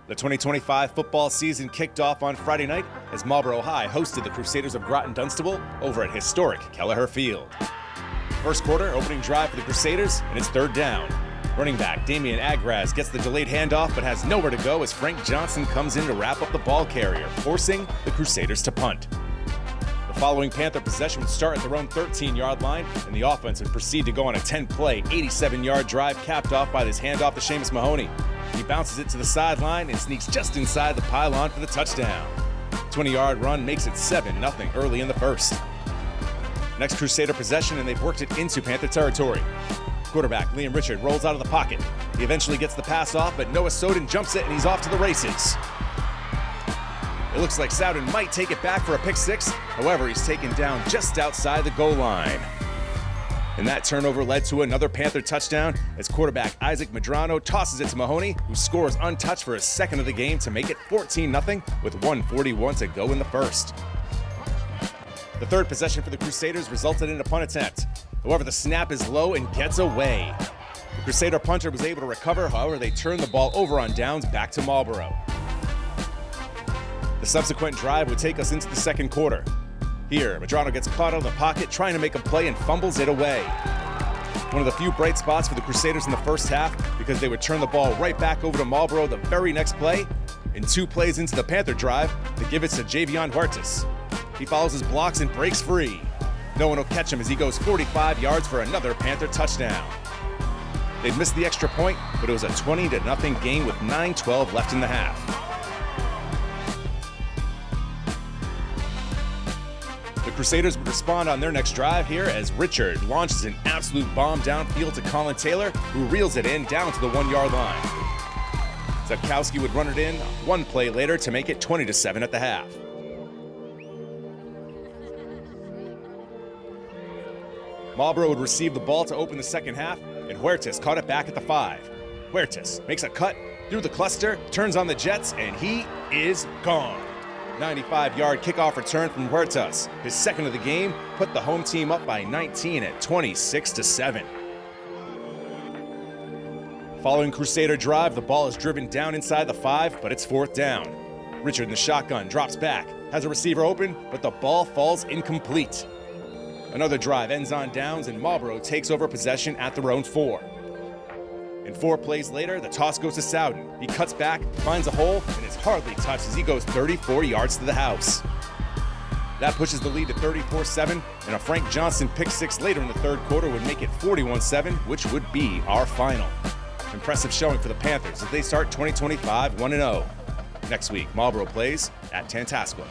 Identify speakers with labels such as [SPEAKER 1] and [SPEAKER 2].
[SPEAKER 1] The 2025 football season kicked off on Friday night as Marlborough High hosted the Crusaders of Groton-Dunstable over at historic Kelleher Field. First quarter, opening drive for the Crusaders, and it's third down. Running back Javian Huertas gets the delayed handoff but has nowhere to go as Frank Johnson comes in to wrap up the ball carrier, forcing the Crusaders to punt. The following Panther possession would start at their own 13-yard line, and the offense would proceed to go on a 10-play, 87-yard drive capped off by this handoff to Seamus Mahoney. He bounces it to the sideline and sneaks just inside the pylon for the touchdown. 20-yard run makes it 7-0 early in the first. Next Crusader possession, and they've worked it into Panther territory. Quarterback Liam Richard rolls out of the pocket. He eventually gets the pass off, but Noah Sowden jumps it and he's off to the races. It looks like Sowden might take it back for a pick six. However, he's taken down just outside the goal line. And that turnover led to another Panther touchdown as quarterback Isaac Medrano tosses it to Mahoney, who scores untouched for his second of the game to make it 14-0 with 1:41 to go in the first. The third possession for the Crusaders resulted in a punt attempt. However, the snap is low and gets away. The Crusader punter was able to recover, however, they turned the ball over on downs back to Marlborough. The subsequent drive would take us into the second quarter. Here, Medrano gets caught out of the pocket trying to make a play and fumbles it away. One of the few bright spots for the Crusaders in the first half because they would turn the ball right back over to Marlborough the very next play. And 2 plays into the Panther drive, they give it to Javian Huertas. He follows his blocks and breaks free. No one will catch him as he goes 45 yards for another Panther touchdown. They'd missed the extra point, but it was a 20-0 game with 9:12 left in the half. The Crusaders would respond on their next drive here as Richard launches an absolute bomb downfield to Colin Taylor, who reels it in down to the 1-yard line. Zepkowski would run it in 1 play later to make it 20-7 at the half. Marlborough would receive the ball to open the second half, and Huertas caught it back at the 5. Huertas makes a cut through the cluster, turns on the Jets, and he is gone. 95-yard kickoff return from Huertas. His second of the game put the home team up by 19 at 26-7. Following Crusader drive, the ball is driven down inside the 5, but it's fourth down. Richard in the shotgun drops back, has a receiver open, but the ball falls incomplete. Another drive ends on downs, and Marlborough takes over possession at their own 4. And 4 plays later, the toss goes to Sowden. He cuts back, finds a hole, and is hardly touched as he goes 34 yards to the house. That pushes the lead to 34-7, and a Frank Johnson pick six later in the third quarter would make it 41-7, which would be our final. Impressive showing for the Panthers as they start 2025 1-0. Next week, Marlborough plays at Tantascwa.